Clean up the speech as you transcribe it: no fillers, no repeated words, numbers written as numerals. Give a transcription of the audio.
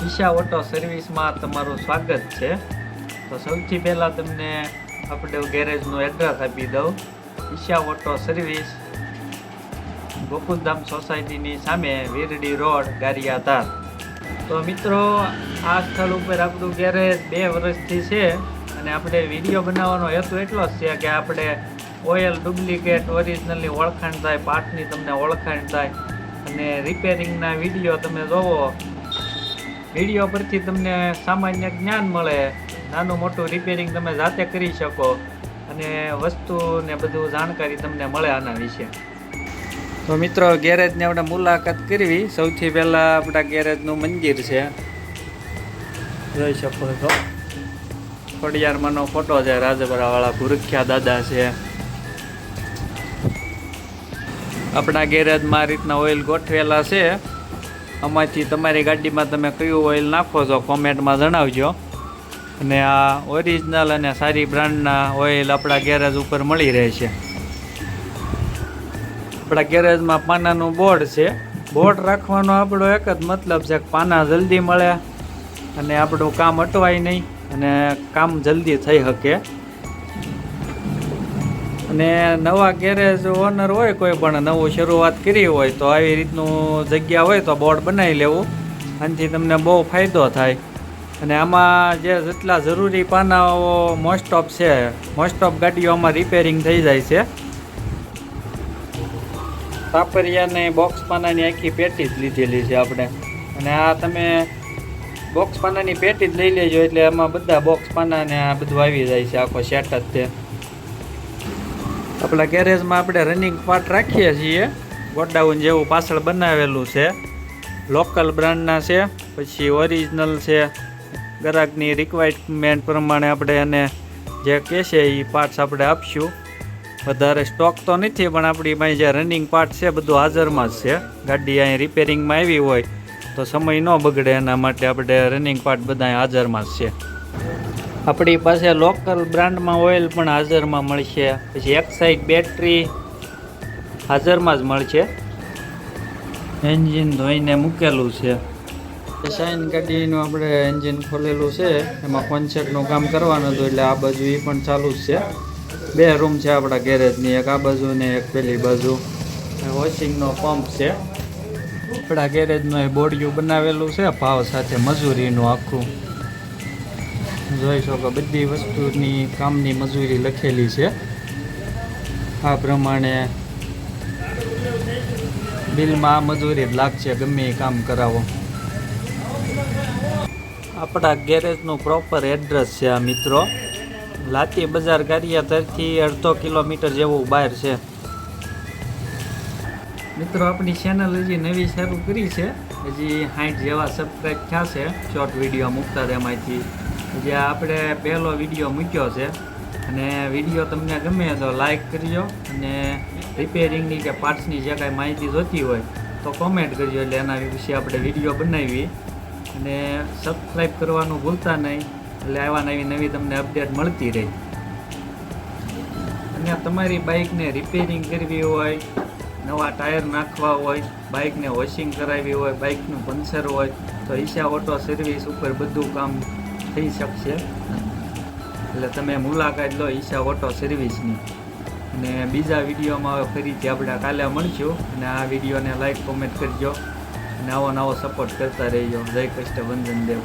Isha auto સર્વિસમાં તમારું સ્વાગત છે। તો સૌથી પહેલાં તમને આપણે ગેરેજનું એડ્રેસ આપી દઉં। ઈશા ઓટો સર્વિસ, ગોકુલધામ સોસાયટીની સામે, વીરડી રોડ, ગારિયાધાર। તો મિત્રો, આ સ્થળ ઉપર આપણું ગેરેજ 2 વર્ષથી છે અને આપણે વિડીયો બનાવવાનો હેતુ એટલો જ છે કે આપણે ઓઇલ ડુપ્લિકેટ ઓરિજિનલની ઓળખાણ થાય, પાર્ટની તમને ઓળખાણ થાય અને રિપેરિંગના વિડીયો તમે જોવો। વિડીયો પરથી તમને સામાન્ય જ્ઞાન મળે, નાનું મોટું રિપેરિંગ તમે જાતે કરી શકો અને વસ્તુ ને બધું જાણકારી તમને મળે આના વિશે। તો મિત્રો, ગેરેજની આપણે મુલાકાત કરવી। સૌથી પહેલાં આપણા ગેરેજનું મંદિર છે, જોઈ શકો છો। ખોડિયારમાંનો ફોટો છે, રાજપરાવાળા ભૂરખ્યા દાદા છે। આપણા ગેરેજમાં આ રીતના ઓઇલ ગોઠવેલા છે। આમાંથી તમારી ગાડીમાં તમે કયું ઓઇલ નાખો છો કોમેન્ટમાં જણાવજો। અને આ ઓરિજિનલ અને સારી બ્રાન્ડના ઓઇલ આપણા ગેરેજ ઉપર મળી રહેશે। આપણા ગેરેજમાં પાનાનું બોર્ડ છે। બોર્ડ રાખવાનો આપણો એક જ મતલબ છે કે પાના જલ્દી મળે અને આપણું કામ અટવાય નહીં અને કામ જલ્દી થઈ શકે। અને નવા ગેરેજ ઓનર હોય, કોઈ પણ નવું શરૂઆત કરી હોય તો આવી રીતનું જગ્યા હોય તો બોર્ડ બનાવી લેવું, આનાથી તમને બહુ ફાયદો થાય। અને આમાં જેટલા જરૂરી પાનાઓ મોસ્ટ ઓફ ગાડીઓમાં રિપેરિંગ થઈ જાય છે। સાપરિયાને બોક્સ પાનાની આખી પેટી જ લીધેલી છે આપણે, અને આ તમે બોક્સ પાનાની પેટી જ લઈ લેજો એટલે એમાં બધા બોક્સ પાનાને આ બધું આવી જાય છે, આખો સેટ જ તે। આપણા ગેરેજમાં આપણે રનિંગ પાર્ટ રાખીએ છીએ, ગોડાઉન જેવું પાછળ બનાવેલું છે। લોકલ બ્રાન્ડના છે, પછી ઓરિજિનલ છે। ગ્રાહકની રિક્વાયરમેન્ટ પ્રમાણે આપણે એને જે કહેશે એ પાર્ટ્સ આપણે આપશું। વધારે સ્ટોક તો નથી, પણ આપણી પાસે જે રનિંગ પાર્ટ છે બધું હાજરમાં જ છે। ગાડી અહીં રિપેરિંગમાં આવી હોય તો સમય ન બગડે એના માટે આપણે રનિંગ પાર્ટ બધા હાજરમાં જ છે। આપણી પાસે લોકલ બ્રાન્ડમાં ઓઇલ પણ હાજરમાં મળશે, પછી એક્સાઇડ બેટરી હાજરમાં જ મળશે। એન્જિન ધોઈને મૂકેલું છે। શાઇન ગાડીનું આપણે એન્જિન ખોલેલું છે, એમાં કોન્સેપ્ટનું કામ કરવાનું હતું એટલે આ બાજુ એ પણ ચાલુ જ છે। 2 રૂમ છે આપણા ગેરેજની, એક આ બાજુ ને એક પેલી બાજુ। વોશિંગનો પંપ છે। આપણા ગેરેજનું એ બોડિયું બનાવેલું છે ભાવ સાથે, મજૂરીનું આખું જોઈ શકો। બધી વસ્તુની કામની મજૂરી લખેલી છે, આ પ્રમાણે બિલમાં આ મજૂરી જ લાગશે ગમે એ કામ કરાવો। આપણા ગેરેજનું પ્રોપર એડ્રેસ છે આ મિત્રો, લાતી બજાર, ગારિયાધારથી 1/2 કિલોમીટર જેવું બહાર છે। મિત્રો, આપણી ચેનલ હજી નવી શરૂ કરી છે, હજી 60 જેવા સબસ્ક્રાઈબ થયા છે શોર્ટ વિડીયો મૂકતા તેમાંથી। જે આપણે પહેલો વિડીયો મૂક્યો છે, અને વિડીયો તમને ગમે તો લાઈક કરજો અને રિપેરિંગની કે પાર્ટ્સની જે કાંઈ માહિતી જોતી હોય તો કોમેન્ટ કરજો, એટલે એના વિશે આપણે વિડીયો બનાવી। અને સબસ્ક્રાઈબ કરવાનું ભૂલતા નહીં, એટલે આવા નવી તમને અપડેટ મળતી રહે। અને તમારી બાઇકને રિપેરિંગ કરવી હોય, નવા ટાયર નાખવા હોય, બાઇકને વોશિંગ કરાવવી હોય, બાઇકનું પંચર હોય તો ઈશા ઓટો સર્વિસ ઉપર બધું કામ થઈ શકશે। એટલે તમે મુલાકાત લો ઈશા ઓટો સર્વિસની। અને બીજા વિડીયોમાં હવે ફરીથી આપણે કાલે મળશું, અને આ વિડીયોને લાઈક કોમેન્ટ કરજો અને આવો નવો સપોર્ટ કરતા રહેજો। જય કૃષ્ણ, વંદન દેવ।